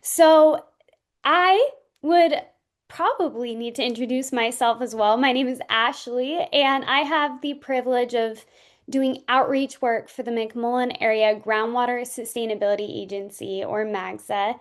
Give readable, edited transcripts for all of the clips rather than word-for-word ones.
So I would probably need to introduce myself as well. My name is Ashley, and I have the privilege of doing outreach work for the McMullen Area Groundwater Sustainability Agency, or MAGSA.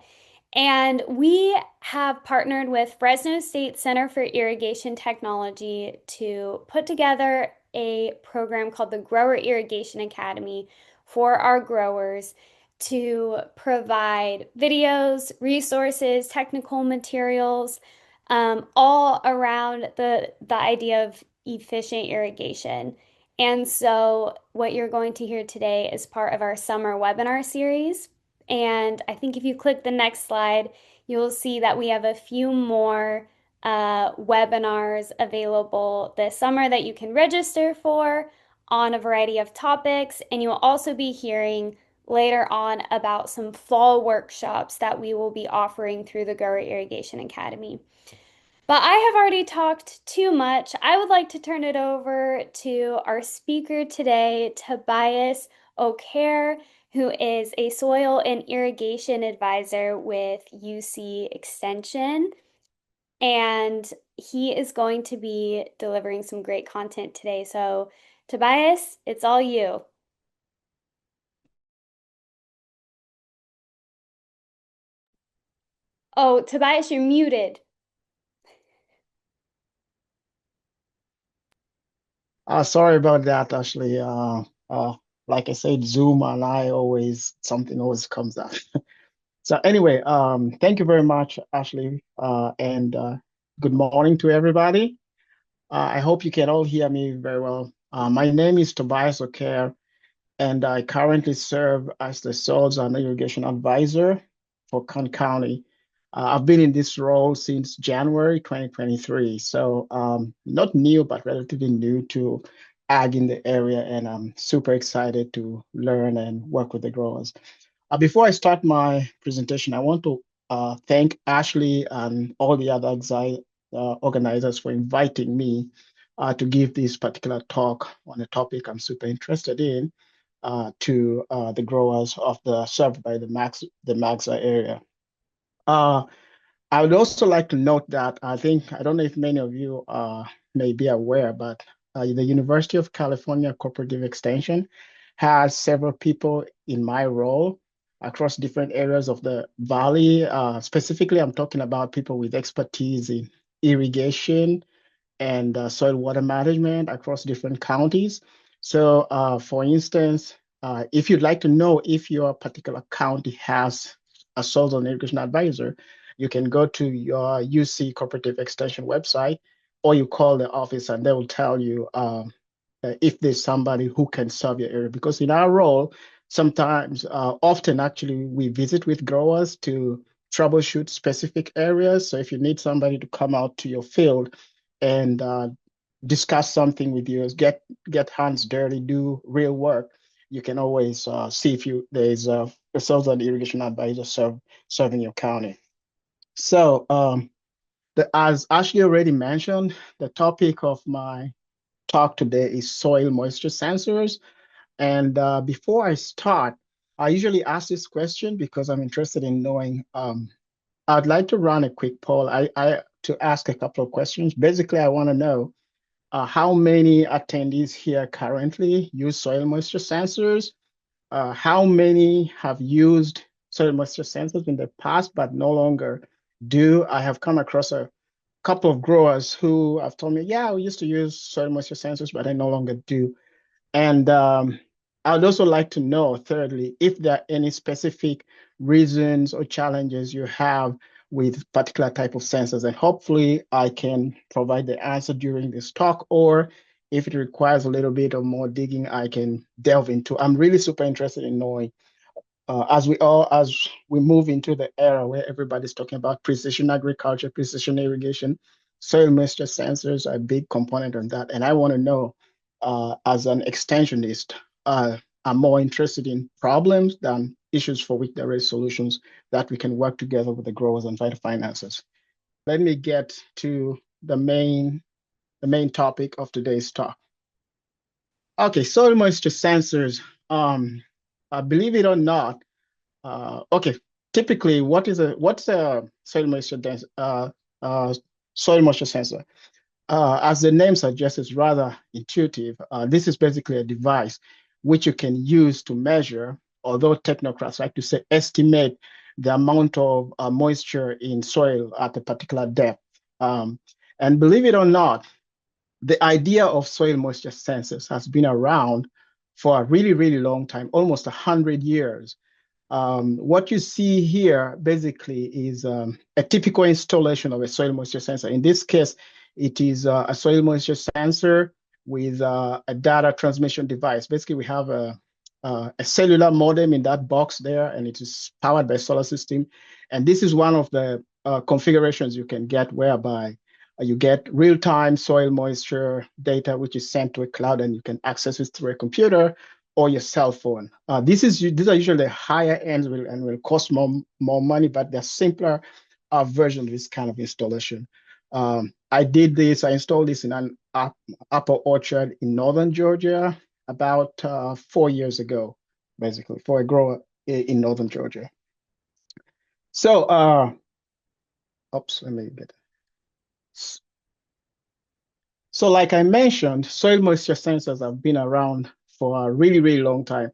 And we have partnered with Fresno State Center for Irrigation Technology to put together a program called the Grower Irrigation Academy for our growers to provide videos, resources, technical materials, all around the idea of efficient irrigation. And so, what you're going to hear today is part of our summer webinar series. And I think if you click the next slide, you'll see that we have a few more webinars available this summer that you can register for on a variety of topics. And you will also be hearing later on about some fall workshops that we will be offering through the Grower Irrigation Academy. But I have already talked too much. I would like to turn it over to our speaker today, Tobias O'Care, who is a soil and irrigation advisor with UC Extension. And he is going to be delivering some great content today. So, Tobias, it's all you. Oh, Tobias, you're muted. Sorry about that, Ashley. Like I said, Zoom and I always something always comes up. So anyway, thank you very much, Ashley, and good morning to everybody. I hope you can all hear me very well. My name is Tobias O'Care, and I currently serve as the Soils and Irrigation Advisor for Kern County. I've been in this role since January 2023, so not new, but relatively new to ag in the area, and I'm super excited to learn and work with the growers. Before I start my presentation, I want to thank Ashley and all the other organizers for inviting me to give this particular talk on a topic I'm super interested in to the growers of the served by the Magsa area. Uh, I would also like to note that I don't know if many of you may be aware, but the University of California Cooperative Extension has several people in my role across different areas of the valley. Specifically, I'm talking about people with expertise in irrigation and soil water management across different counties. So, for instance, if you'd like to know if your particular county has a soils and irrigation advisor, you can go to your UC Cooperative Extension website, or you call the office and they will tell you if there's somebody who can serve your area. Because in our role, sometimes, often actually, we visit with growers to troubleshoot specific areas. So if you need somebody to come out to your field and discuss something with you, get hands dirty, do real work, you can always see if there's a soils and irrigation advisor serving your county. So as Ashley already mentioned, the topic of my talk today is soil moisture sensors. And before I start, I usually ask this question because I'm interested in knowing. I'd like to run a quick poll. I to ask a couple of questions. Basically, I want to know how many attendees here currently use soil moisture sensors? How many have used soil moisture sensors in the past but no longer do? I have come across a couple of growers who have told me, yeah, we used to use soil moisture sensors, but I no longer do. And I would also like to know, thirdly, if there are any specific reasons or challenges you have with particular type of sensors. And hopefully I can provide the answer during this talk, or if it requires a little bit of more digging, I can delve into. I'm really super interested in knowing as we move into the era where everybody's talking about precision agriculture, precision irrigation, soil moisture sensors are a big component on that. And I want to know, as an extensionist, I'm more interested in problems than issues for which there is solutions that we can work together with the growers and find finances. Let me get to the main topic of today's talk. Okay, soil moisture sensors. Believe it or not, okay. typically, what's a soil moisture sensor? As the name suggests, it's rather intuitive. This is basically a device which you can use to measure, although technocrats like to say estimate the amount of moisture in soil at a particular depth. Um, and believe it or not, the idea of soil moisture sensors has been around for a really, really long time, almost 100 years. What you see here basically is a typical installation of a soil moisture sensor. In this case, it is a soil moisture sensor with a data transmission device. Basically, we have a cellular modem in that box there, and it is powered by a solar system. And this is one of the configurations you can get whereby you get real-time soil moisture data, which is sent to a cloud, and you can access it through a computer or your cell phone. These are usually higher ends and will cost more money, but they're simpler version of this kind of installation. I installed this in an apple orchard in northern Georgia about 4 years ago, basically, for a grower in northern Georgia. So, oops, let me get it. So like I mentioned, soil moisture sensors have been around for a really, really long time.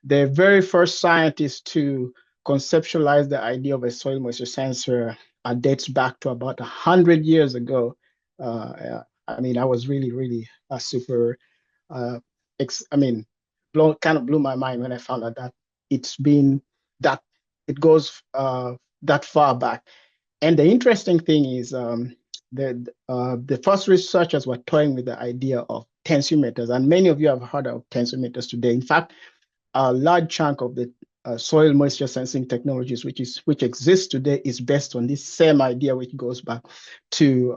The very first scientists to conceptualize the idea of a soil moisture sensor dates back to about 100 years ago. I mean, I was really, really super, I mean, kind of blew my mind when I found out that it's been that, it goes that far back. And the interesting thing is, the first researchers were toying with the idea of tensiometers, and many of you have heard of tensiometers today. In fact, a large chunk of the soil moisture sensing technologies which exists today is based on this same idea, which goes back to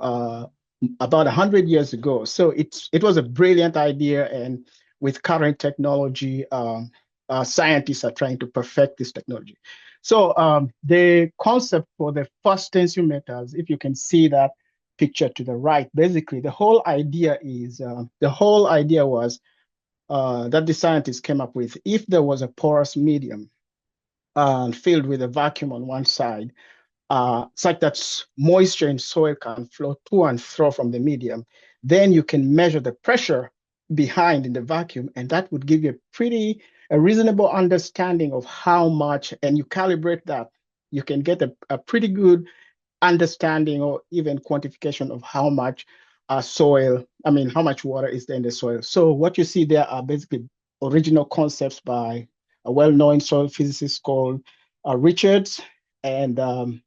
about 100 years ago. So it was a brilliant idea, and with current technology, scientists are trying to perfect this technology. So the concept for the first tensiometers, if you can see that picture to the right, basically the whole idea was that the scientists came up with, if there was a porous medium filled with a vacuum on one side, such that moisture in soil can flow to and fro from the medium, then you can measure the pressure behind in the vacuum, and that would give you a reasonable understanding of how much, and you calibrate that, you can get a pretty good understanding or even quantification of how much how much water is there in the soil. So what you see there are basically original concepts by a well-known soil physicist called Richards. And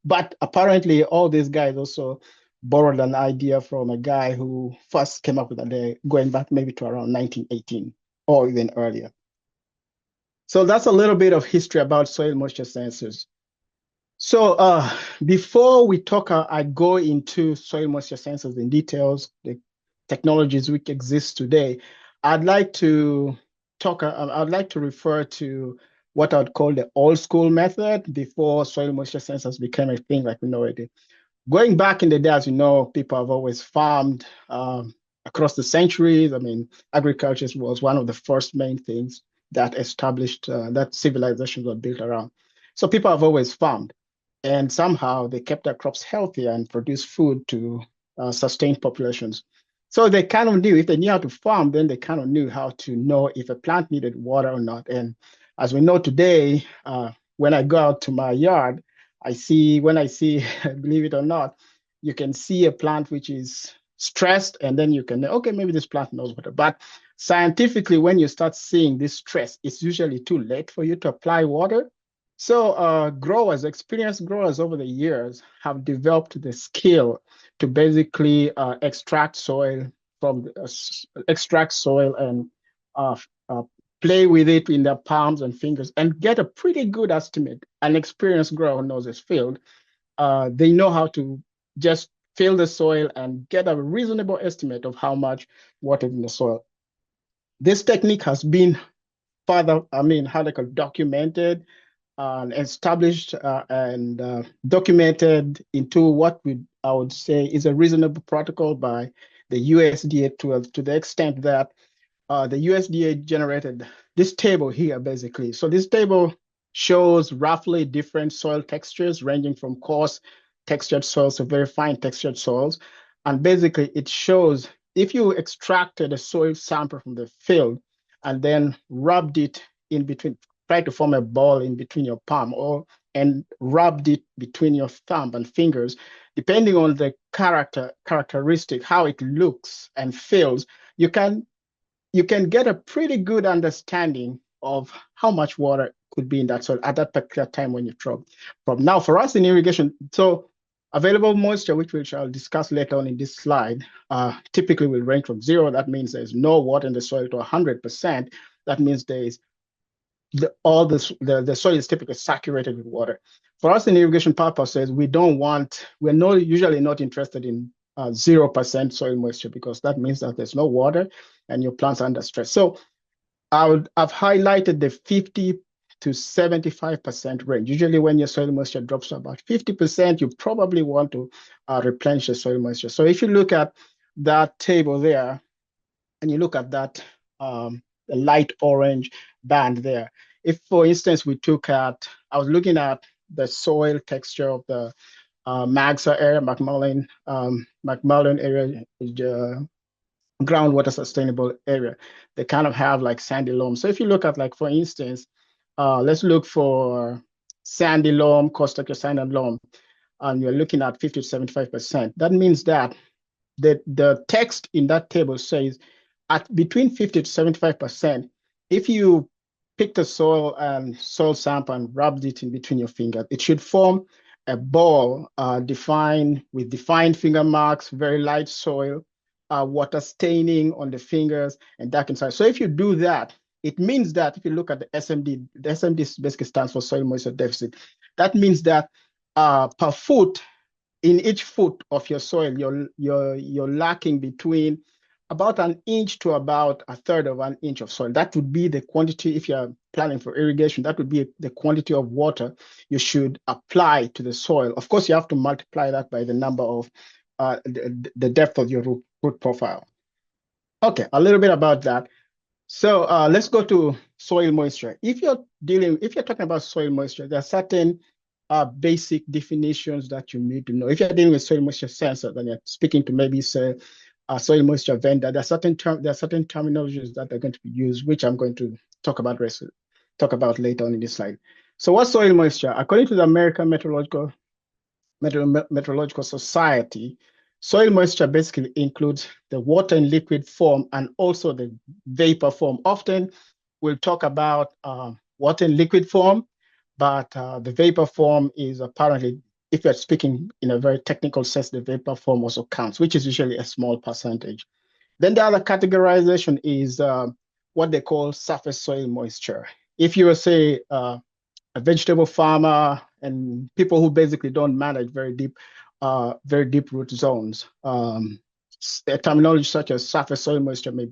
but apparently all these guys also borrowed an idea from a guy who first came up with an idea going back maybe to around 1918 or even earlier. So that's a little bit of history about soil moisture sensors. So before I go into soil moisture sensors in details, the technologies which exist today, I'd like to refer to what I would call the old school method before soil moisture sensors became a thing like we know it. Going back in the day, as you know, people have always farmed across the centuries. I mean, agriculture was one of the first main things that established that civilizations were built around. So people have always farmed, and somehow they kept their crops healthy and produced food to sustain populations. So they kind of knew, if they knew how to farm, then they kind of knew how to know if a plant needed water or not. And as we know today, when I go out to my yard, when I see, believe it or not, you can see a plant which is stressed, and then you can, okay, maybe this plant knows water. But scientifically, when you start seeing this stress, it's usually too late for you to apply water. So experienced growers over the years have developed the skill to basically extract soil and play with it in their palms and fingers and get a pretty good estimate. An experienced grower knows his field. They know how to just fill the soil and get a reasonable estimate of how much water is in the soil. This technique has been documented and established and documented into what I would say is a reasonable protocol by the USDA to the extent that the USDA generated this table here, basically. So this table shows roughly different soil textures ranging from coarse textured soils to very fine textured soils. And basically, it shows if you extracted a soil sample from the field and then rubbed it in between, try to form a ball in between your palm or and rubbed it between your thumb and fingers, depending on the characteristic, how it looks and feels, you can you can get a pretty good understanding of how much water could be in that soil at that particular time when you drop. From now, for us in irrigation, so available moisture, which we shall discuss later on in this slide, typically will range from zero. That means there's no water in the soil to 100%. That means there is the soil is typically saturated with water. For us in irrigation purposes, we're usually not interested in 0% soil moisture because that means that there's no water and your plants are under stress. So I've highlighted the 50 to 75% range. Usually when your soil moisture drops to about 50%, you probably want to replenish the soil moisture. So if you look at that table there, and you look at that light orange band there. If, for instance, I was looking at the soil texture of the MAGSA area, McMullen area, groundwater sustainable area. They kind of have like sandy loam. So if you look at like, for instance, let's look for sandy loam, cost structure sandy loam, and you're looking at 50 to 75%. That means that the text in that table says at between 50 to 75%, if you pick the soil sample and rub it in between your fingers, it should form a ball defined with defined finger marks, very light soil, water staining on the fingers and dark inside. So if you do that, it means that if you look at the SMD basically stands for soil moisture deficit. That means that per foot, in each foot of your soil, you're lacking between about an inch to about a third of an inch of soil. That would be the quantity, if you're planning for irrigation, that would be the quantity of water you should apply to the soil. Of course, you have to multiply that by the number of the depth of your root profile. Okay, a little bit about that. So let's go to soil moisture. If you're talking about soil moisture, there are certain basic definitions that you need to know. If you're dealing with soil moisture sensor, then you're speaking to maybe say a soil moisture vendor. There are certain terminologies that are going to be used, which I'm going to talk about later on in this slide. So what's soil moisture? According to the American Meteorological Society, soil moisture basically includes the water in liquid form and also the vapor form. Often we'll talk about water in liquid form, but the vapor form is apparently, if you're speaking in a very technical sense, the vapor form also counts, which is usually a small percentage. Then the other categorization is what they call surface soil moisture. If you are, say, a vegetable farmer and people who basically don't manage very deep root zones, a terminology such as surface soil moisture may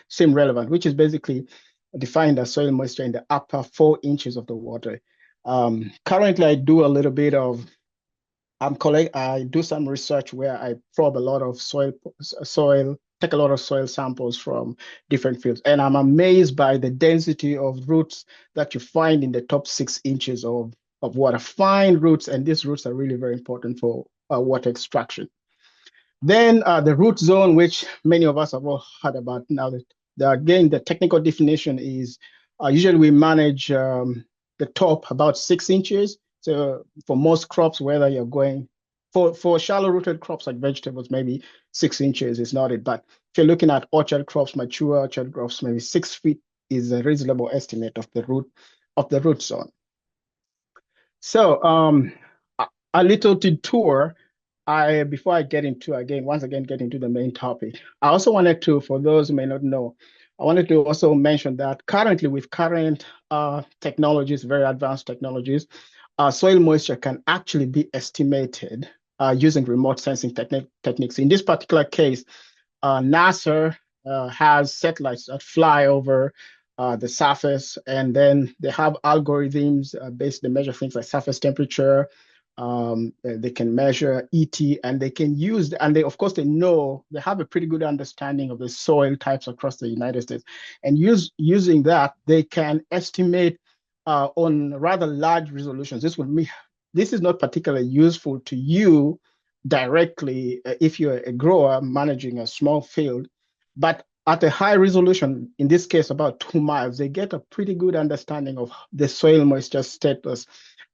seem relevant, which is basically defined as soil moisture in the upper 4 inches of the water. Currently, I do a little bit of, I do some research where I probe a lot of take a lot of soil samples from different fields. And I'm amazed by the density of roots that you find in the top 6 inches of water. Fine roots, and these roots are really very important for water extraction. Then the root zone, which many of us have all heard about now. Again, the technical definition is usually we manage the top about 6 inches. So for most crops, whether you're going for shallow rooted crops like vegetables, maybe 6 inches is not it. But if you're looking at orchard crops, mature orchard crops, maybe 6 feet is a reasonable estimate of the root zone. So a little detour. Before I get into the main topic, I also wanted to, for those who may not know, I wanted to also mention that currently with current technologies, very advanced technologies, soil moisture can actually be estimated using remote sensing techniques. In this particular case, NASA has satellites that fly over the surface, and then they have algorithms based on measure things like surface temperature. They can measure ET, and they can use, and they, of course, they have a pretty good understanding of the soil types across the United States. And using that, they can estimate on rather large resolutions. This is not particularly useful to you directly if you're a grower managing a small field, but at a high resolution, in this case about 2 miles, they get a pretty good understanding of the soil moisture status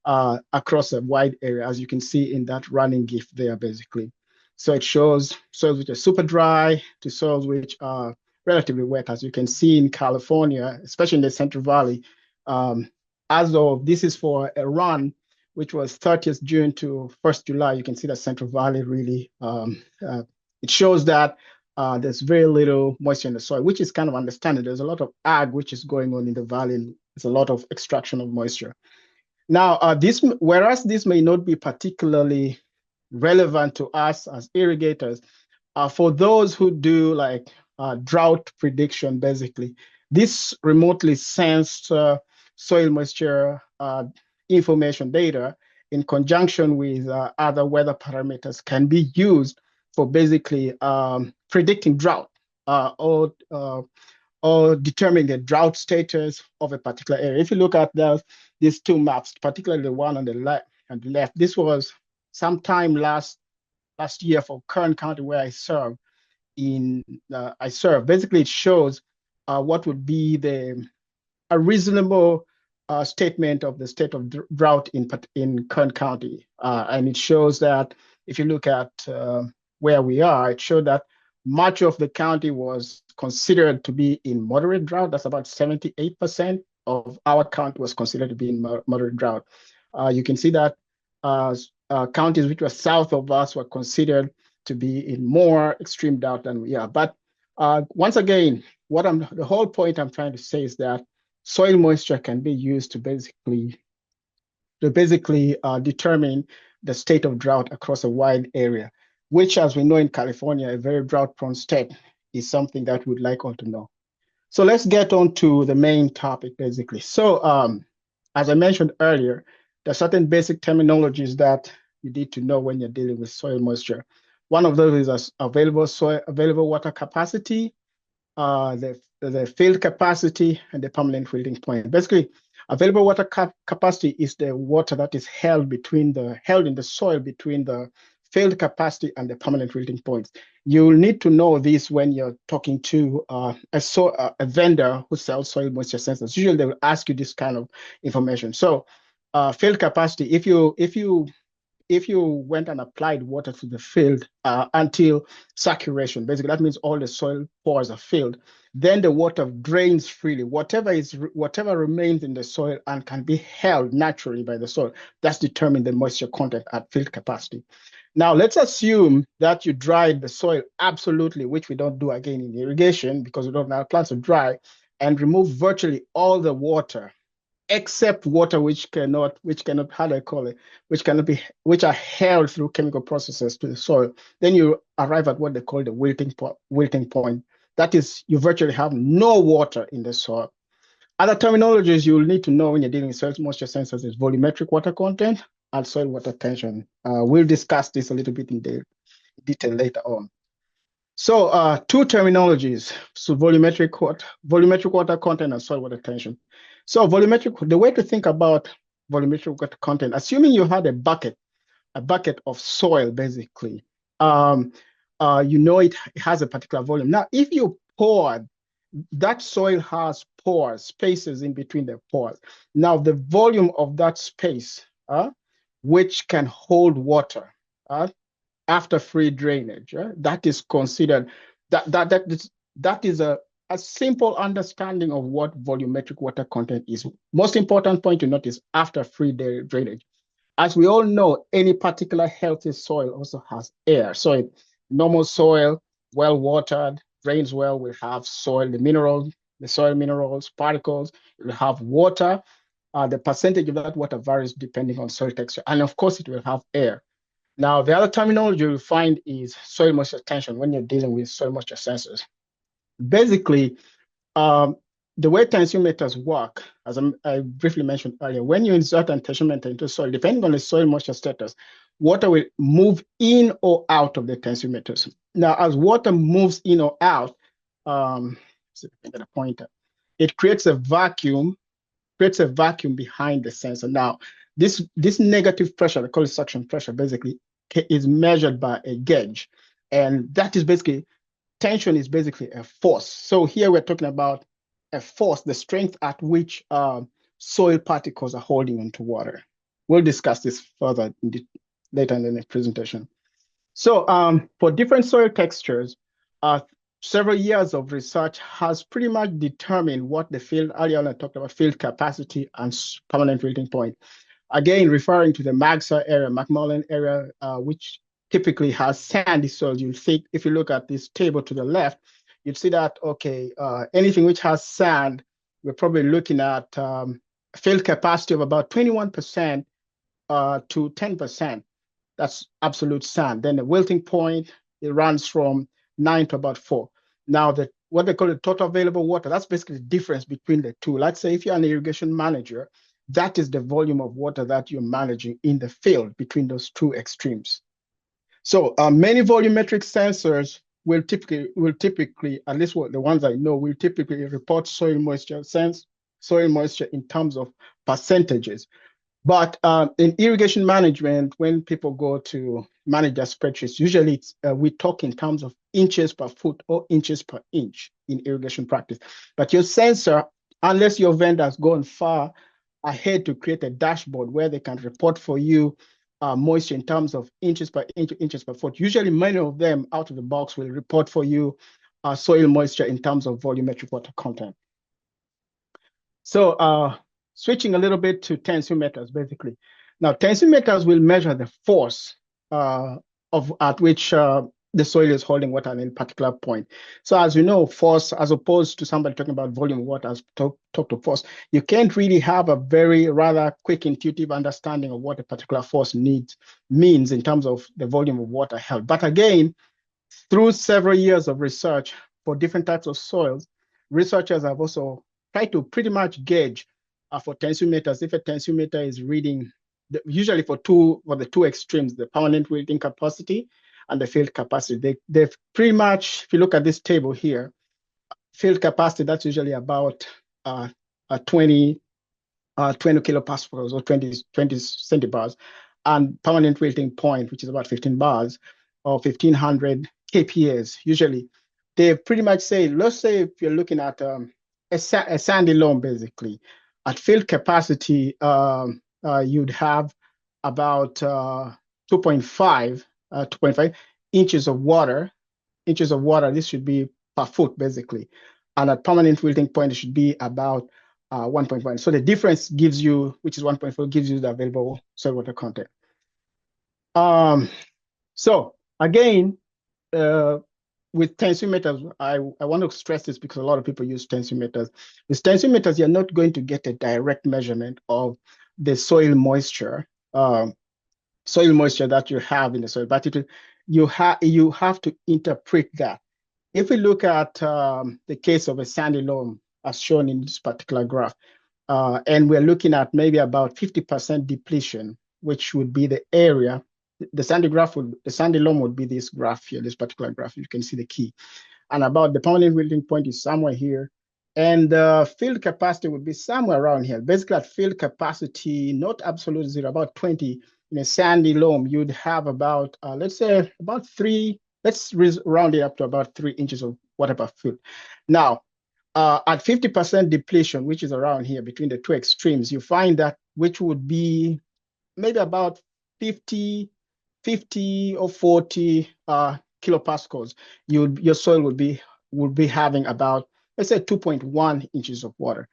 across a wide area, as you can see in that running GIF there, basically. So it shows soils which are super dry to soils which are relatively wet, as you can see in California, especially in the Central Valley. Um, as of this is for a run, which was 30th June to 1st July, you can see that Central Valley really, it shows that there's very little moisture in the soil, which is kind of understandable. There's a lot of ag which is going on in the valley, and there's a lot of extraction of moisture. Now, whereas this may not be particularly relevant to us as irrigators, for those who do like drought prediction, basically, this remotely sensed soil moisture information data in conjunction with other weather parameters can be used for basically predicting drought or determining the drought status of a particular area. If you look at these two maps, particularly the one on the left, this was sometime last year for Kern County where I serve. Basically, it shows what would be a reasonable statement of the state of drought in Kern County, and it shows that if you look at where we are, it showed that much of the county was considered to be in moderate drought. That's about 78% of our county was considered to be in moderate drought. You can see that counties which were south of us were considered to be in more extreme drought than we are. But once again, the whole point I'm trying to say is that soil moisture can be used to basically determine the state of drought across a wide area, which, as we know in California, a very drought-prone state, is something that we'd like all to know. So let's get on to the main topic, basically. So as I mentioned earlier, there are certain basic terminologies that you need to know when you're dealing with soil moisture. One of those is available water capacity, the field capacity, and the permanent wilting point. Basically, available water capacity is the water that is held in the soil between the field capacity and the permanent wilting points. You'll need to know this when you're talking to a vendor who sells soil moisture sensors. Usually, they will ask you this kind of information. So, field capacity, if you went and applied water to the field until saturation, basically that means all the soil pores are filled, then the water drains freely. Whatever remains in the soil and can be held naturally by the soil, that's determined the moisture content at field capacity. Now, let's assume that you dried the soil absolutely, which we don't do again in irrigation because we don't allow plants to dry, and remove virtually all the water except water which how do I call it, which are held through chemical processes to the soil. Then you arrive at what they call the wilting point. That is, you virtually have no water in the soil. Other terminologies you'll need to know when you're dealing with soil moisture sensors is volumetric water content and soil water tension. We'll discuss this a little bit in detail later on. So two terminologies, so volumetric water content and soil water tension. So the way to think about volumetric water content, assuming you had a bucket of soil, basically, it has a particular volume. Now, if you poured, that soil has pores, spaces in between the pores. Now, the volume of that space, which can hold water, after free drainage, that is considered that is a simple understanding of what volumetric water content is. Most important point to note is after free drainage. As we all know, any particular healthy soil also has air. So normal soil, well watered, drains well, will have the soil minerals, particles, it will have water. The percentage of that water varies depending on soil texture. And of course, it will have air. Now, the other terminology you'll find is soil moisture tension when you're dealing with soil moisture sensors. Basically, the way tensiometers work, as I briefly mentioned earlier, when you insert a tensiometer into soil, depending on the soil moisture status, water will move in or out of the tensiometers. Now, as water moves in or out, it creates a vacuum creates a vacuum behind the sensor. Now, this negative pressure, they call it suction pressure, basically is measured by a gauge. And that is basically, tension is basically a force. So here we're talking about a force, the strength at which soil particles are holding onto water. We'll discuss this further later in the next presentation. So for different soil textures, uh, several years of research has pretty much determined what the field, earlier on I talked about field capacity and permanent wilting point. Again, referring to the MAGSA area, McMullen area, which typically has sandy soils. You'll see, if you look at this table to the left, you'd see that, okay, anything which has sand, we're probably looking at field capacity of about 21% to 10%. That's absolute sand. Then the wilting point, it runs from 9 to about 4. Now, what they call the total available water, that's basically the difference between the two. Let's say if you're an irrigation manager, that is the volume of water that you're managing in the field between those two extremes. So many volumetric sensors will typically, at least the ones I know, will typically report soil moisture in terms of percentages. But in irrigation management, when people go to manage their spreadsheets, usually we talk in terms of inches per foot or inches per inch in irrigation practice. But your sensor, unless your vendor has gone far ahead to create a dashboard where they can report for you moisture in terms of inches per inch, inches per foot, usually many of them out of the box will report for you soil moisture in terms of volumetric water content. So switching a little bit to tensiometers, basically. Now, tensiometers will measure the force at which the soil is holding water at any particular point. So as you know, force, as opposed to somebody talking about volume of water, as talk to force, you can't really have a very rather quick, intuitive understanding of what a particular force means in terms of the volume of water held. But again, through several years of research for different types of soils, researchers have also tried to pretty much gauge for tensiometers, if a tensiometer is reading, usually for the two extremes, the permanent wilting capacity and the field capacity. They've pretty much, if you look at this table here, field capacity, that's usually about 20 kilopascals or 20 centibars, and permanent wilting point, which is about 15 bars or 1500 kPas. Usually, they pretty much say, let's say if you're looking at a sandy loam, basically, at field capacity, you'd have about 2.5 inches of water. This should be per foot, basically. And at permanent wilting point, it should be about 1.1. So the difference gives you, which is 1.4, gives you the available soil water content. So again, with tensiometers, I want to stress this because a lot of people use tensiometers. With tensiometers, you're not going to get a direct measurement of the soil moisture that you have in the soil, but you have to interpret that. If we look at the case of a sandy loam, as shown in this particular graph, and we're looking at maybe about 50% depletion, which would be the area. The sandy loam would be this graph here, this particular graph. You can see the key. And about the permanent wilting point is somewhere here. And the field capacity would be somewhere around here. Basically, at field capacity, not absolute zero, about 20 in a sandy loam, you'd have about, let's say, about 3, let's round it up to about 3 inches of water per foot. Now, at 50% depletion, which is around here between the two extremes, you find that which would be maybe about 50 or 40 kilopascals, your soil would be having about, let's say, 2.1 inches of water.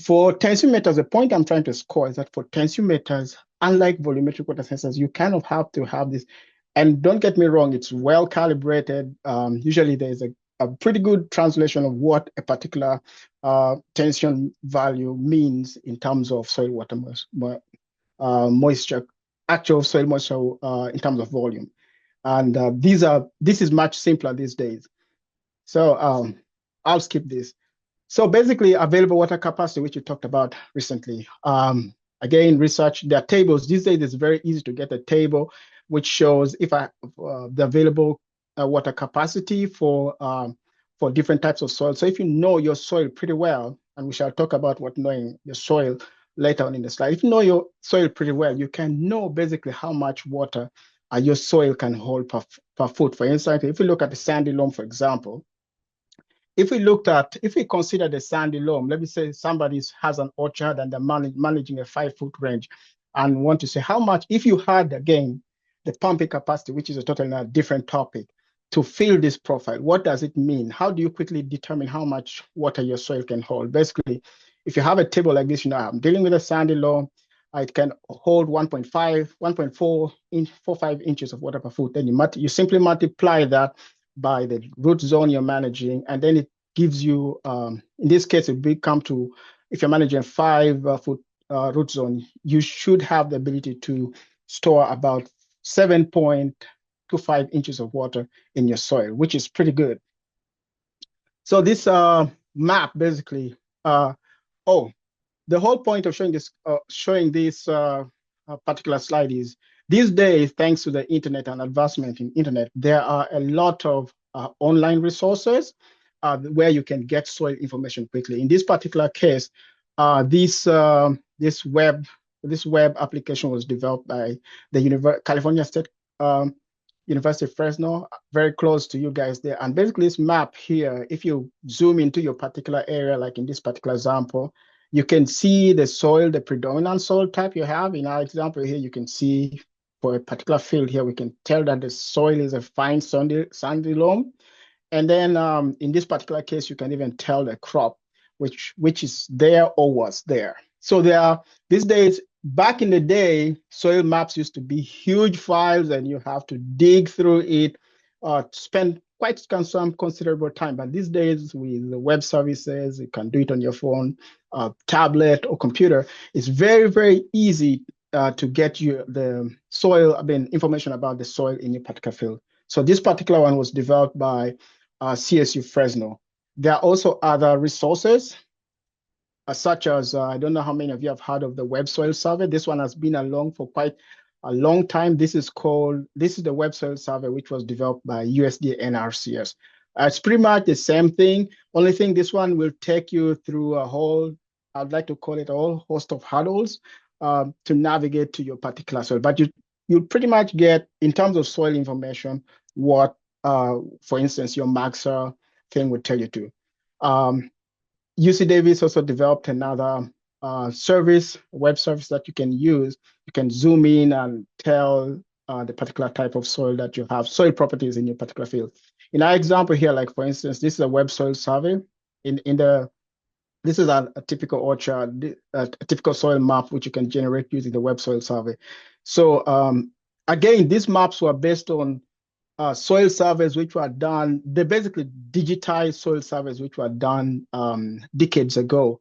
For tensiometers, the point I'm trying to score is that for tensiometers, unlike volumetric water sensors, you kind of have to have this. And don't get me wrong, it's well calibrated. Usually there's a pretty good translation of what a particular tension value means in terms of soil water moisture, actual soil moisture in terms of volume. And this is much simpler these days. So I'll skip this. So basically, available water capacity, which you talked about recently. Again, research, there are tables. These days, it's very easy to get a table which shows if the available water capacity for for different types of soil. So if you know your soil pretty well, and we shall talk about what knowing your soil later on in the slide. If you know your soil pretty well, you can know basically how much water your soil can hold per foot. For instance, if you look at the sandy loam, for example, if we consider the sandy loam, let me say somebody has an orchard and they're managing a 5 foot range and want to say how much, if you had again the pumping capacity, which is a totally different topic, to fill this profile, what does it mean? How do you quickly determine how much water your soil can hold? Basically, if you have a table like this, I'm dealing with a sandy loam, it can hold 1.5, 1.45 inches of water per foot. Then you simply multiply that by the root zone you're managing, and then it gives you, in this case, it will come to, if you're managing a 5 foot root zone, you should have the ability to store about 7.25 inches of water in your soil, which is pretty good. So this map basically, the whole point of showing this particular slide is these days, thanks to the internet and advancement in internet, there are a lot of online resources where you can get soil information quickly. In this particular case, this web application was developed by the California State University of Fresno, very close to you guys there. And basically this map here, if you zoom into your particular area, like in this particular example, you can see the soil, the predominant soil type you have. In our example here, you can see for a particular field here, we can tell that the soil is a fine sandy loam. And then in this particular case, you can even tell the crop, which is there or was there. So these days, back in the day, soil maps used to be huge files and you have to dig through it, spend quite some considerable time. But these days, with the web services, you can do it on your phone, tablet, or computer. It's very, very easy to get you the soil, information about the soil in your particular field. So this particular one was developed by CSU Fresno. There are also other resources, such as, I don't know how many of you have heard of the Web Soil Survey. This one has been along for quite a long time. This is the Web Soil Survey, which was developed by USDA NRCS. It's pretty much the same thing. Only thing, this one will take you through a whole, I'd like to call it a whole host of hurdles to navigate to your particular soil. But you pretty much get, in terms of soil information, what, for instance, your Maxar thing would tell you to. UC Davis also developed another web service that you can use. You can zoom in and tell the particular type of soil that you have, soil properties in your particular field. In our example here, like for instance, this is a web soil survey. This is a typical orchard, a typical soil map, which you can generate using the web soil survey. So again, these maps were based on soil surveys which were done. They basically digitized soil surveys which were done decades ago.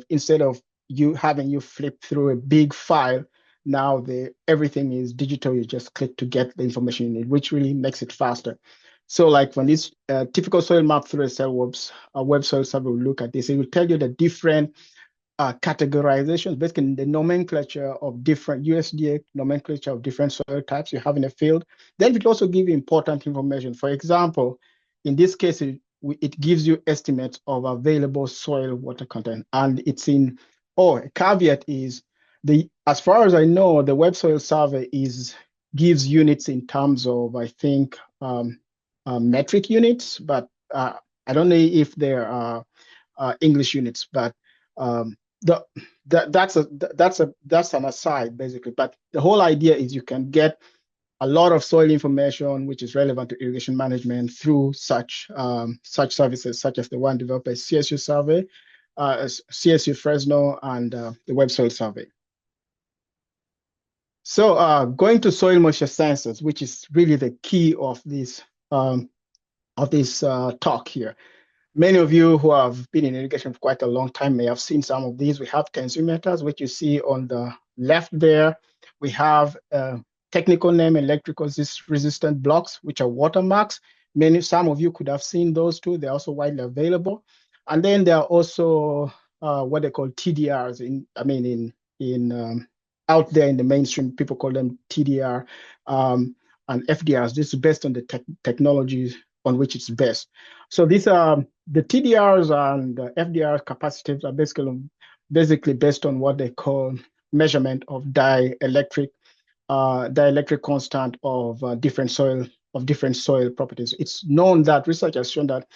Instead of you flip through a big file, now everything is digital. You just click to get the information you need, which really makes it faster. So like when this typical soil map through a web soil survey will look at this, it will tell you the different categorizations, basically the nomenclature of different USDA nomenclature of different soil types you have in a field. Then it will also give you important information. For example, in this case, it gives you estimates of available soil water content. And it's a caveat is, as far as I know, the web soil survey gives units in terms of, I think, metric units, but I don't know if there are English units, but that's an aside basically. But the whole idea is you can get a lot of soil information which is relevant to irrigation management through such services, such as the one developed by CSU Fresno, and the Web Soil Survey. So going to soil moisture sensors, which is really the key of this talk here. Many of you who have been in irrigation for quite a long time may have seen some of these. We have tensiometers, which you see on the left there. We have technical name electrical resistant blocks, which are watermarks. Some of you could have seen those too. They're also widely available. And then there are also what they call TDRs. Out there in the mainstream, people call them TDR and FDRs. This is based on the technologies on which it's based. So these are the TDRs and the FDR capacitors are basically based on what they call measurement of dielectric constant of different soil properties. It's known that research has shown that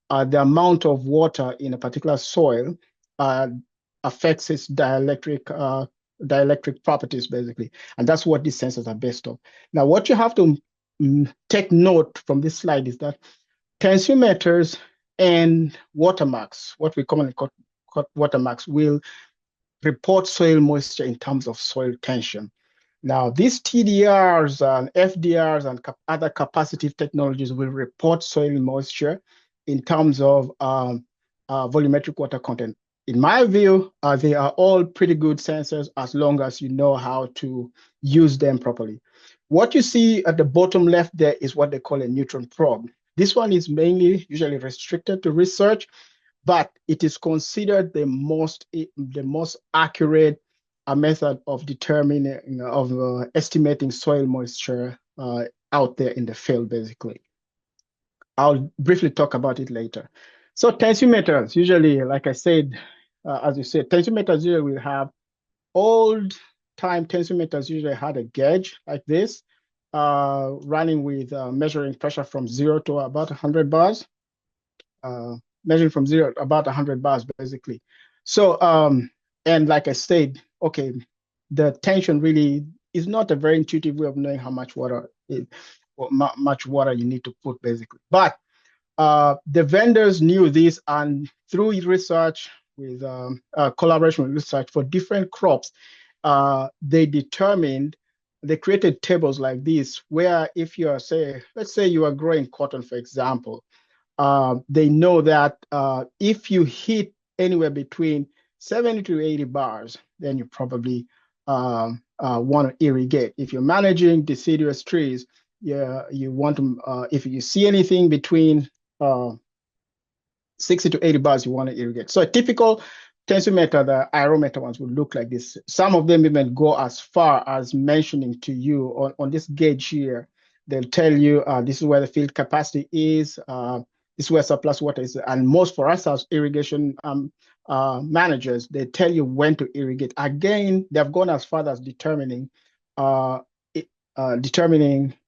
the amount of water in a particular soil uh, affects its dielectric properties, basically. And that's what these sensors are based on. Now, what you have to take note from this slide is that tensiometers and watermarks, what we commonly call watermarks, will report soil moisture in terms of soil tension. Now, these TDRs and FDRs and other capacitive technologies will report soil moisture in terms of volumetric water content. In my view, they are all pretty good sensors as long as you know how to use them properly. What you see at the bottom left there is what they call a neutron probe. This one is mainly usually restricted to research, but it is considered the most accurate method of determining estimating soil moisture out there in the field, basically. I'll briefly talk about it later. So tensiometers, usually, like I said, as you said, tensiometers usually will have old time tensiometers usually had a gauge like this, running with measuring pressure from 0 to about 100 bars, measuring from 0 to about 100 bars, basically. So, and like I said, okay, the tension really is not a very intuitive way of knowing how much water much water you need to put, basically. But the vendors knew this, and through research with collaboration with research for different crops, they created tables like this, where if you are, let's say you are growing cotton, for example, they know that if you hit anywhere between 70 to 80 bars, then you probably want to irrigate. If you're managing deciduous trees, you want to, if you see anything between 60 to 80 bars, you want to irrigate. So a typical tensiometer, the aerometer ones, would look like this. Some of them even go as far as mentioning to you on this gauge here. They'll tell you this is where the field capacity is, this is where surplus water is. And most for us as irrigation managers, they tell you when to irrigate. Again, they've gone as far as determining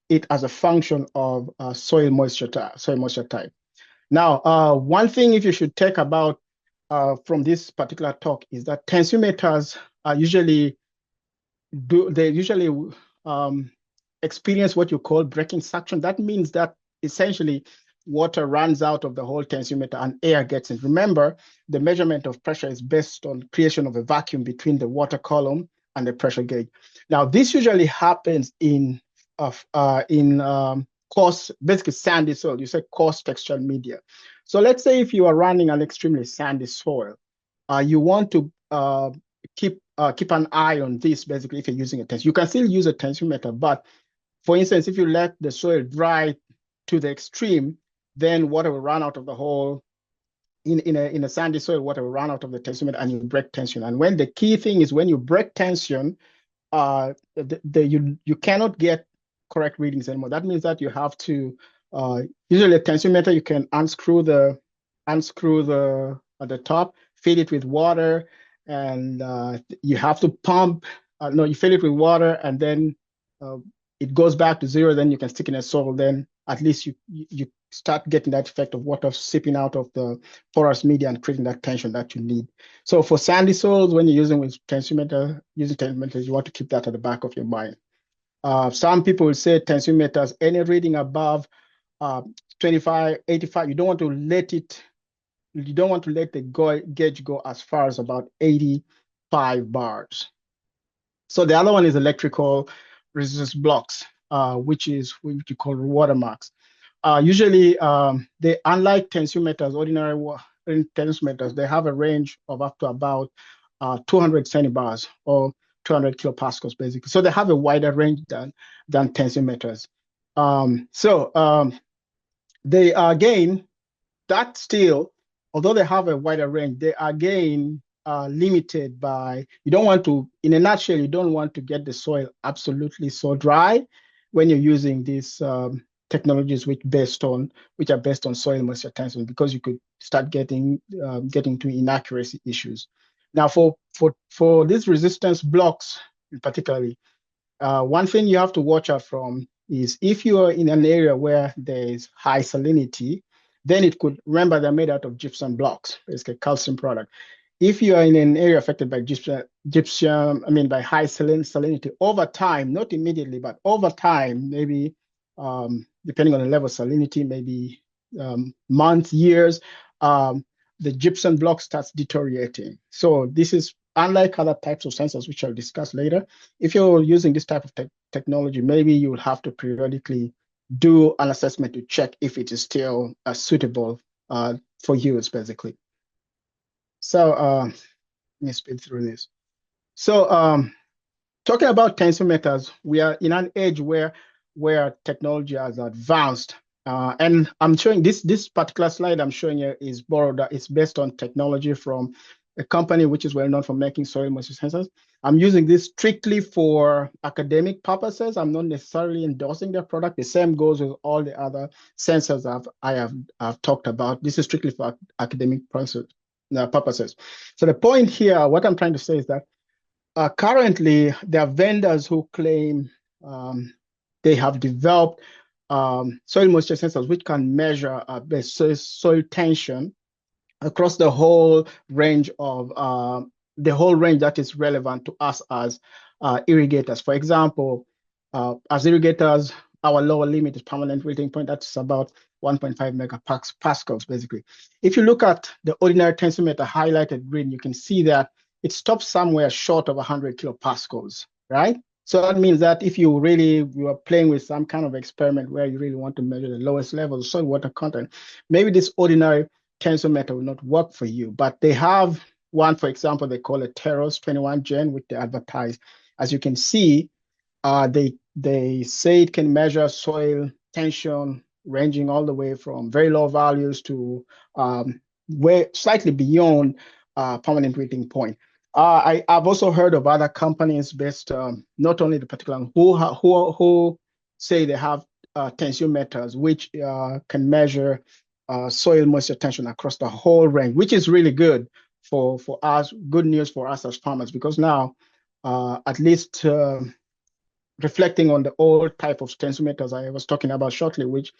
it as a function of soil moisture type. Now, one thing if you should take about from this particular talk is that tensiometers are usually experience what you call breaking suction. That means that essentially water runs out of the whole tensiometer and air gets in. Remember, the measurement of pressure is based on creation of a vacuum between the water column and the pressure gauge. Now, this usually happens in coarse, basically sandy soil. You say coarse textured media. So let's say if you are running an extremely sandy soil, you want to keep an eye on this, basically, if you're using a tensiometer. You can still use a tensiometer, but for instance, if you let the soil dry to the extreme, then water will run out of the hole. In a sandy soil, water will run out of the tensiometer and you break tension. And when the key thing is when you break tension, you cannot get correct readings anymore. That means that you have to usually a tensiometer, you can unscrew the at the top, fill it with water, and you have to pump. No, you fill it with water, and then it goes back to 0. Then you can stick in a soil. Then at least you start getting that effect of water seeping out of the porous media and creating that tension that you need. So for sandy soils, when you're using tensiometers, you want to keep that at the back of your mind. Some people will say tensiometers, any reading above 25, 85, you don't want to let the gauge go as far as about 85 bars. So the other one is electrical resistance blocks, which you call watermarks. Usually, they, unlike tensiometers, ordinary tensiometers, they have a range of up to about 200 centibars or 200 kilopascals, basically. So they have a wider range than tensiometers. They are, again, that still, although they have a wider range, they are, again, limited by, you don't want to, in a nutshell, you don't want to get the soil absolutely so dry when you're using these technologies which are based on soil moisture tension, because you could start getting to inaccuracy issues. Now, for these resistance blocks in particularly, one thing you have to watch out from is if you are in an area where there is high salinity, then it could, remember they're made out of gypsum blocks, basically calcium product. If you are in an area affected by by high salinity over time, not immediately, but over time, maybe depending on the level of salinity, maybe months, years, the gypsum block starts deteriorating. So this is unlike other types of sensors, which I'll discuss later. If you're using this type of technology, maybe you'll have to periodically do an assessment to check if it is still suitable for use, basically. So let me speed through this. So talking about tensiometers, we are in an age where technology has advanced. And I'm showing this particular slide I'm showing you is borrowed. It's based on technology from a company which is well known for making soil moisture sensors. I'm using this strictly for academic purposes. I'm not necessarily endorsing their product. The same goes with all the other sensors I've talked about. This is strictly for academic purposes. So the point here, what I'm trying to say is that currently there are vendors who claim they have developed soil moisture sensors which can measure soil tension across the whole range that is relevant to us as irrigators. For example, as irrigators, our lower limit is permanent wilting point. That's about 1.5 megapascals, basically. If you look at the ordinary tensiometer highlighted green, you can see that it stops somewhere short of 100 kilopascals, right? So that means that if you are playing with some kind of experiment where you really want to measure the lowest level of soil water content, maybe this ordinary tensiometer will not work for you. But they have one, for example, they call it Teros 21 Gen, which they advertise. As you can see, they say it can measure soil tension ranging all the way from very low values to way slightly beyond permanent wilting point. I've also heard of other companies based not only the particular who say they have tensiometers which can measure soil moisture tension across the whole range, which is really good for us. Good news for us as farmers, because now at least reflecting on the old type of tensiometers I was talking about shortly, which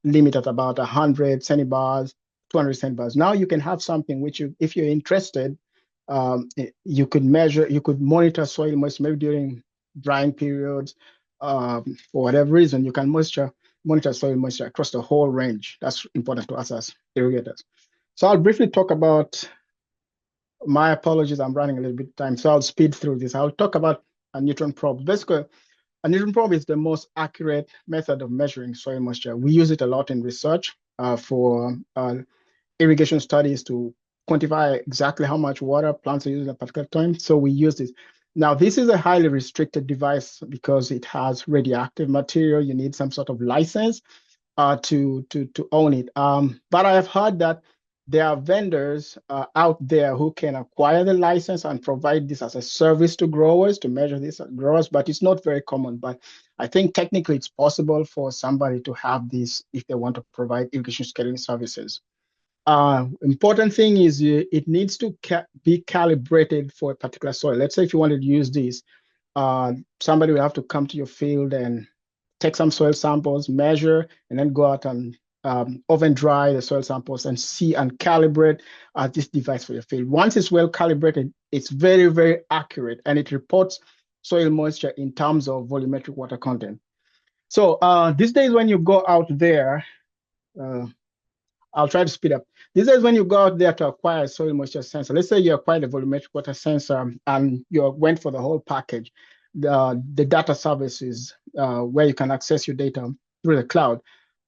limit at about 100 centibars, 200 centibars. Now you can have something which, if you're interested, you could monitor soil moisture maybe during drying periods. For whatever reason, you can monitor soil moisture across the whole range. That's important to us as irrigators. So I'll briefly talk about, my apologies, I'm running a little bit of time, so I'll speed through this. I'll talk about a neutron probe. Basically, a neutron probe is the most accurate method of measuring soil moisture. We use it a lot in research for irrigation studies to quantify exactly how much water plants are using at a particular time. So we use this. Now, this is a highly restricted device because it has radioactive material. You need some sort of license to own it. But I have heard that there are vendors out there who can acquire the license and provide this as a service to growers, to measure this at growers, but it's not very common. But I think technically it's possible for somebody to have this if they want to provide irrigation scaling services. Important thing is it needs to be calibrated for a particular soil. Let's say if you wanted to use this, somebody will have to come to your field and take some soil samples, measure, and then go out and oven dry the soil samples and see and calibrate this device for your field. Once it's well calibrated, it's very, very accurate, and it reports soil moisture in terms of volumetric water content. So these days when you go out there, I'll try to speed up. These days when you go out there to acquire a soil moisture sensor, let's say you acquired a volumetric water sensor and you went for the whole package, the data services where you can access your data through the cloud.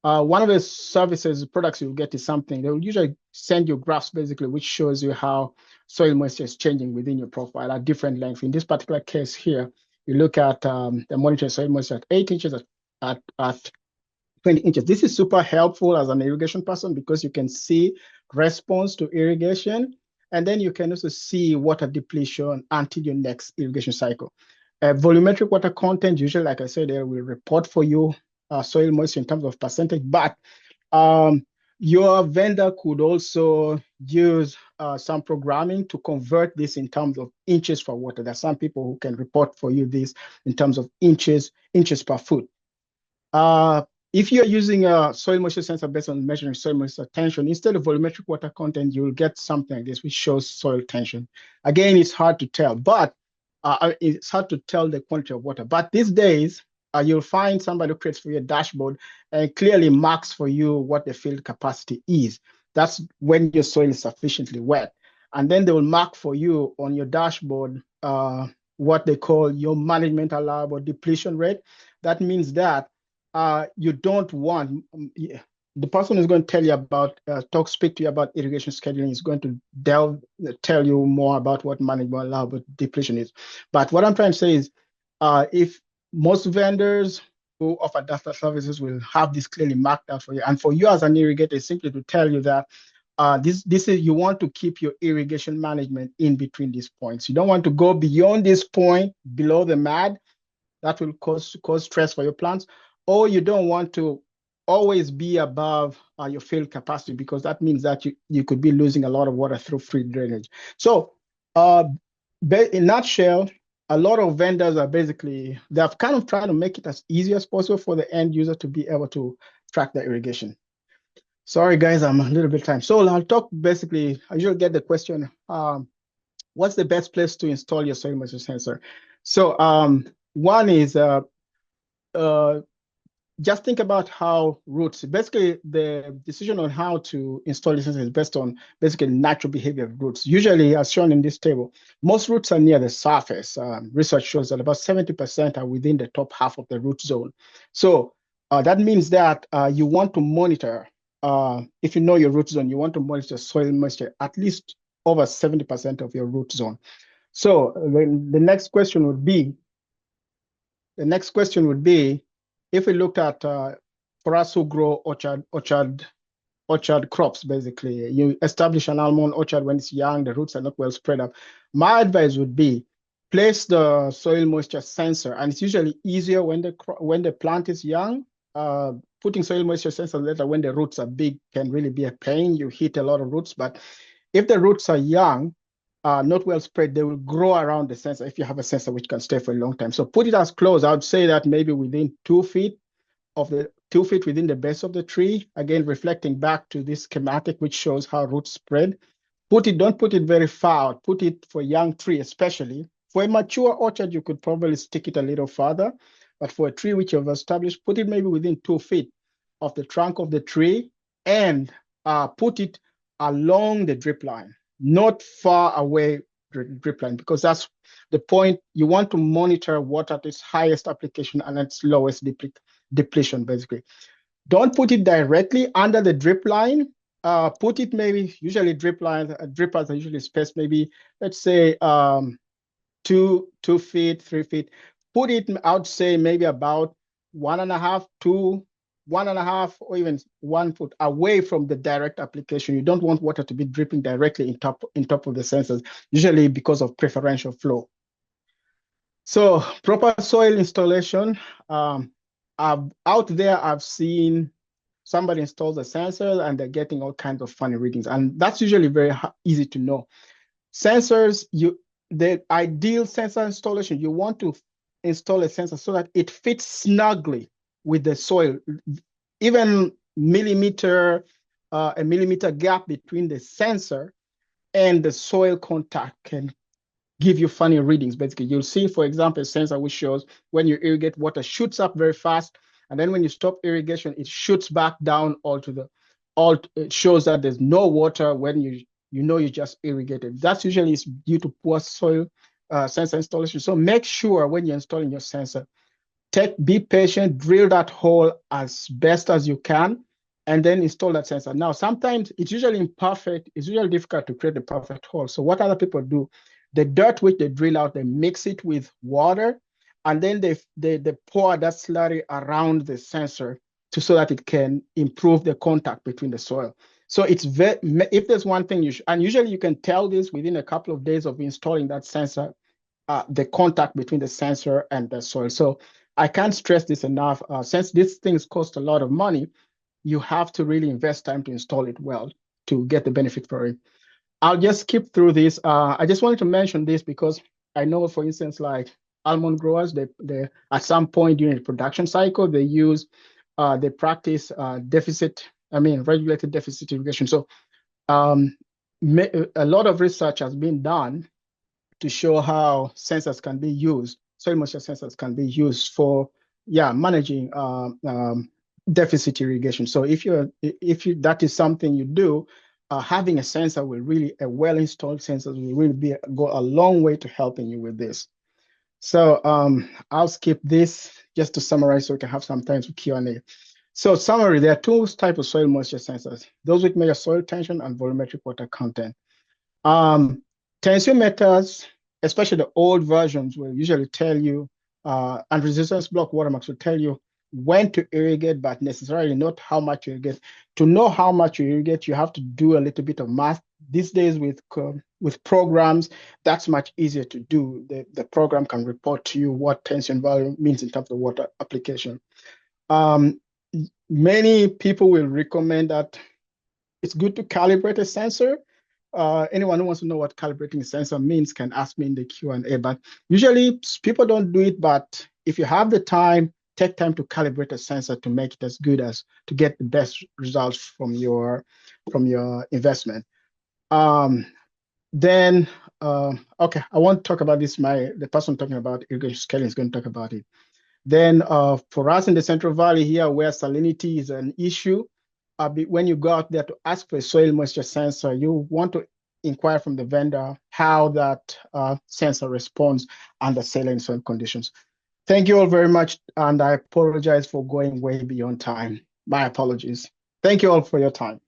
One of the services, products you'll get is something, they will usually send you graphs basically, which shows you how soil moisture is changing within your profile at different lengths. In this particular case here, you look at the monitoring soil moisture at 8 inches at 20 inches. This is super helpful as an irrigation person because you can see response to irrigation, and then you can also see water depletion until your next irrigation cycle. Volumetric water content, usually, like I said, they will report for you soil moisture in terms of percentage, but um, your vendor could also use some programming to convert this in terms of inches per water. There are some people who can report for you this in terms of inches per foot. Uh, if you're using a soil moisture sensor based on measuring soil moisture tension, instead of volumetric water content, you'll get something like this, which shows soil tension. Again, it's hard to tell, but it's hard to tell the quantity of water. But these days, you'll find somebody who creates for you a dashboard and clearly marks for you what the field capacity is. That's when your soil is sufficiently wet. And then they will mark for you on your dashboard what they call your management allowable depletion rate. That means that you don't want the person who's going to tell you about speak to you about irrigation scheduling is going to tell you more about what management allowable depletion is. But what I'm trying to say is, if most vendors who offer data services will have this clearly marked out for you, and for you as an irrigator, simply to tell you that this is you want to keep your irrigation management in between these points. You don't want to go beyond this point below the MAD. That will cause stress for your plants, or you don't want to always be above your field capacity, because that means that you could be losing a lot of water through free drainage. So in a nutshell, a lot of vendors are basically, they're kind of trying to make it as easy as possible for the end user to be able to track their irrigation. Sorry, guys, I'm a little bit time. So I'll talk basically, I usually get the question, what's the best place to install your soil moisture sensor? So one is just think about how roots, basically the decision on how to install the sensor is based on basically natural behavior of roots. Usually, as shown in this table, most roots are near the surface. Research shows that about 70% are within the top half of the root zone. So that means that you want to monitor, if you know your root zone, you want to monitor soil moisture at least over 70% of your root zone. So the next question would be, if we looked at, for us who grow orchard crops, basically, you establish an almond orchard when it's young, the roots are not well spread up. My advice would be place the soil moisture sensor, and it's usually easier when the plant is young. Putting soil moisture sensor later when the roots are big can really be a pain. You hit a lot of roots, but if the roots are young, not well spread, they will grow around the sensor if you have a sensor which can stay for a long time. So put it as close. I would say that maybe within 2 feet within the base of the tree. Again, reflecting back to this schematic, which shows how roots spread. Don't put it very far out. Put it for young tree, especially. For a mature orchard, you could probably stick it a little farther. But for a tree which you've established, put it maybe within 2 feet of the trunk of the tree, and put it along the drip line, not far away drip line, because that's the point. You want to monitor water at its highest application and its lowest depletion, basically. Don't put it directly under the drip line. Put it usually drippers are usually spaced maybe, let's say 2 feet, 3 feet. Put it, I would say maybe about 1.5 or even 1 foot away from the direct application. You don't want water to be dripping directly in top of the sensors, usually because of preferential flow. So proper soil installation. Out there, I've seen somebody installs the sensor and they're getting all kinds of funny readings, and that's usually very easy to know. Sensors, the ideal sensor installation, you want to install a sensor so that it fits snugly with the soil. Even a millimeter gap between the sensor and the soil contact can give you funny readings. Basically, you'll see, for example, a sensor which shows when you irrigate, water shoots up very fast, and then when you stop irrigation, it shoots back down it shows that there's no water when you just irrigated. That's usually due to poor soil sensor installation. So make sure when you're installing your sensor, be patient, drill that hole as best as you can, and then install that sensor. Now, sometimes it's usually imperfect. It's usually difficult to create the perfect hole. So what other people do, the dirt which they drill out, they mix it with water, and then they pour that slurry around the sensor so that it can improve the contact between the soil. So if there's one thing and usually you can tell this within a couple of days of installing that sensor, the contact between the sensor and the soil. So I can't stress this enough. Since these things cost a lot of money, you have to really invest time to install it well to get the benefit for it. I'll just skip through this. I just wanted to mention this because I know, for instance, like almond growers, they at some point during the production cycle, they practice regulated deficit irrigation. So um, a lot of research has been done to show how sensors can be used, soil moisture sensors can be used for, managing deficit irrigation. So if you that is something you do, having a well-installed sensor will really go a long way to helping you with this. So I'll skip this just to summarize so we can have some time for Q&A. So summary, there are two types of soil moisture sensors, those which measure soil tension and volumetric water content. Um, Tensiometers, especially the old versions, will usually tell you, and resistance block watermarks will tell you when to irrigate, but necessarily not how much to irrigate. To know how much you irrigate, you have to do a little bit of math. These days with programs, that's much easier to do. The program can report to you what tension value means in terms of water application. Um, Many people will recommend that it's good to calibrate a sensor. Anyone who wants to know what calibrating a sensor means can ask me in the Q&A, but usually people don't do it, but if you have the time, take time to calibrate a sensor to make it as good as to get the best results from your investment. Um, then, okay, I won't talk about this. The person talking about irrigation scaling is going to talk about it. Then for us in the Central Valley here, where salinity is an issue, when you go out there to ask for a soil moisture sensor, you want to inquire from the vendor how that sensor responds under saline soil conditions. Thank you all very much, and I apologize for going way beyond time. My apologies. Thank you all for your time.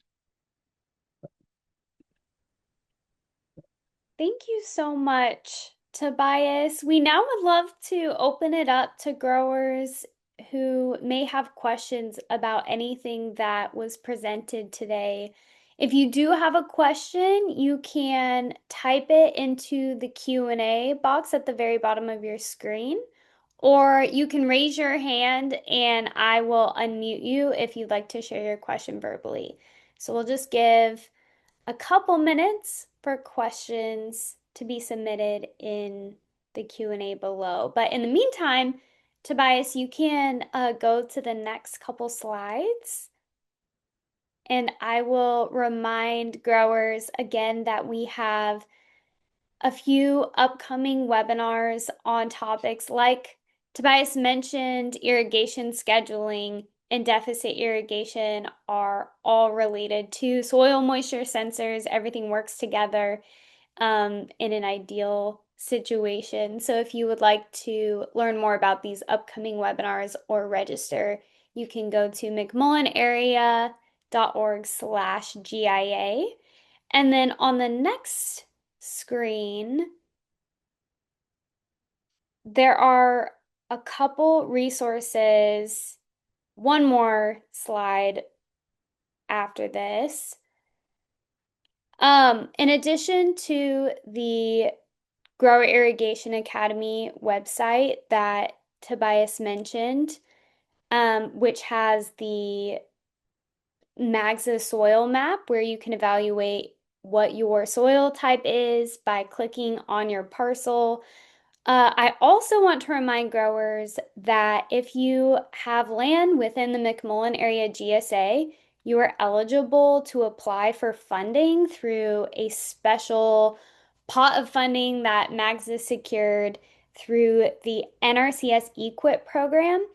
Thank you so much, Tobias. We now would love to open it up to growers who may have questions about anything that was presented today. If you do have a question, you can type it into the Q&A box at the very bottom of your screen, or you can raise your hand and I will unmute you if you'd like to share your question verbally. So we'll just give a couple minutes for questions to be submitted in the Q&A below. But in the meantime, Tobias, you can go to the next couple slides. And I will remind growers again that we have a few upcoming webinars on topics like Tobias mentioned, irrigation scheduling and deficit irrigation are all related to soil moisture sensors. Everything works together in an ideal situation. So if you would like to learn more about these upcoming webinars or register, you can go to mcmullenarea.org/GIA. And then on the next screen, there are a couple resources, one more slide after this. In addition to the Grower Irrigation Academy website that Tobias mentioned, which has the MAGSA soil map where you can evaluate what your soil type is by clicking on your parcel. I also want to remind growers that if you have land within the McMullen Area GSA, you are eligible to apply for funding through a special pot of funding that MAGSA secured through the NRCS EQIP program.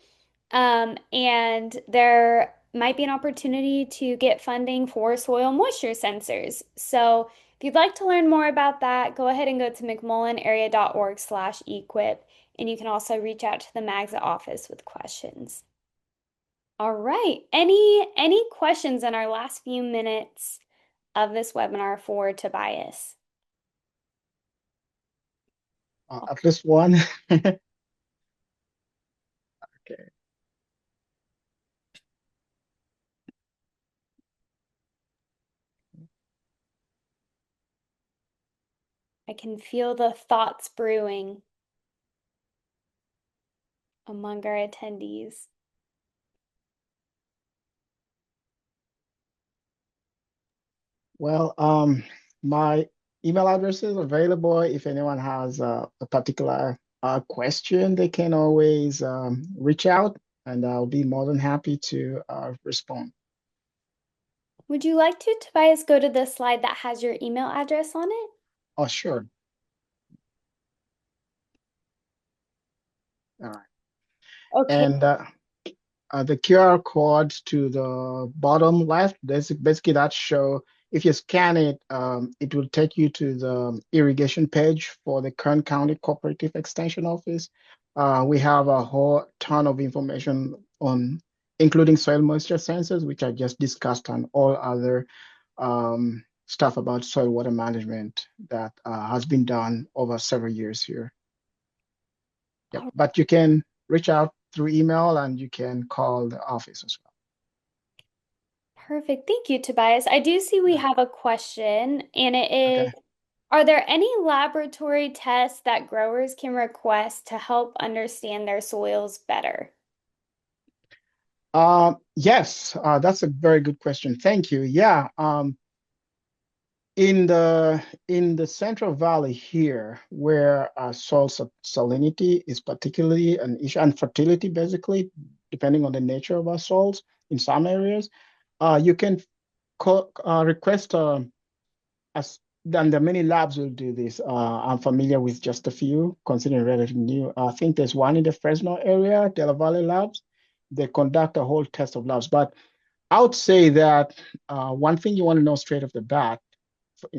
And there might be an opportunity to get funding for soil moisture sensors. So if you'd like to learn more about that, go ahead and go to mcmullenarea.org/equip, and you can also reach out to the MAGSA office with questions. All right, any questions in our last few minutes of this webinar for Tobias? At least one. Okay. I can feel the thoughts brewing. among our attendees. Well, my email address is available. If anyone has a particular question, they can always reach out, and I'll be more than happy to respond. Would you like to, Tobias, go to the slide that has your email address on it? Oh, sure. All right. Okay. And the QR code to the bottom left, that's basically that show. If you scan it, it will take you to the irrigation page for the Kern County Cooperative Extension Office. We have a whole ton of information on, including soil moisture sensors, which I just discussed, and all other stuff about soil water management that has been done over several years here. Yep. All But you can reach out through email and you can call the office as Perfect. Thank you, Tobias. I do see we well. have a question, and it is, Okay. are there any laboratory tests that growers can request to help understand their soils better? Yes, that's a very good question. Thank you. Yeah, in the Central Valley here, where soil salinity is particularly an issue, and fertility, basically, depending on the nature of our soils in some areas, you can request as then the many labs will do this. I'm familiar with just a few, considering relatively new. I think there's one in the Fresno area, Della Valley Labs. They conduct a whole test of labs. But I would say that one thing you want to know straight off the bat,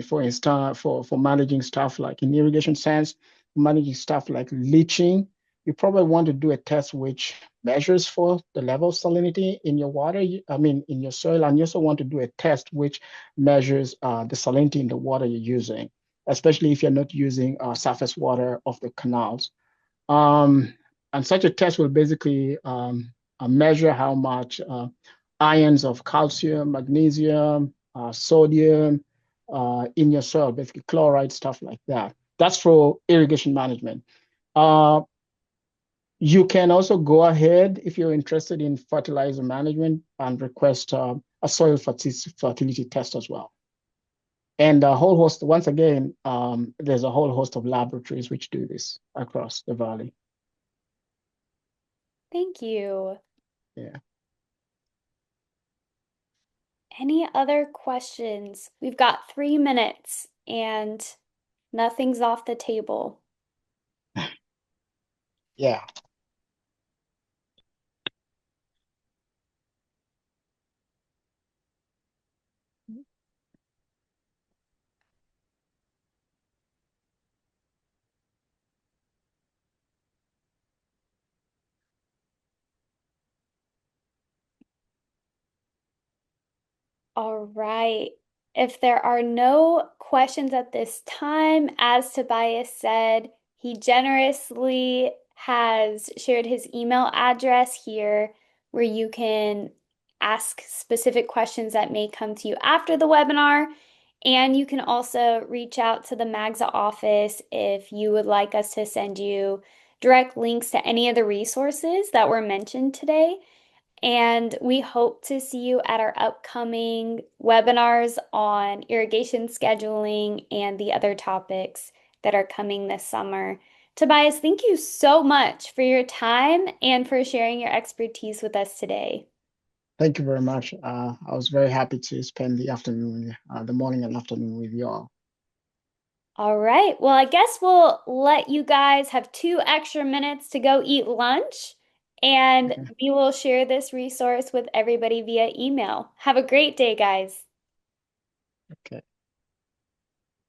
for instance, for managing stuff like in irrigation sense, managing stuff like leaching, you probably want to do a test which measures for the level of salinity in your water, I mean, in your soil, and you also want to do a test which measures the salinity in the water you're using, especially if you're not using surface water of the canals. Um, and such a test will basically measure how much ions of calcium, magnesium, sodium in your soil, basically chloride, stuff like that. That's for irrigation management. Uh, you can also go ahead if you're interested in fertilizer management and request a soil fertility test as well. And a whole host, once again, there's a whole host of laboratories which do this across the valley. Thank you. Yeah. Any other questions? We've got 3 minutes and nothing's off the table. Yeah. All right. If there are no questions at this time, as Tobias said, he generously has shared his email address here where you can ask specific questions that may come to you after the webinar. And you can also reach out to the MAGSA office if you would like us to send you direct links to any of the resources that were mentioned today. And we hope to see you at our upcoming webinars on irrigation scheduling and the other topics that are coming this summer. Tobias, thank you so much for your time and for sharing your expertise with us today. Thank you very much. I was very happy to spend the afternoon, the morning and afternoon with you all. All right. Well, I guess we'll let you guys have 2 extra minutes to go eat lunch, and Okay. we will share this resource with everybody via email. Have a great day, guys.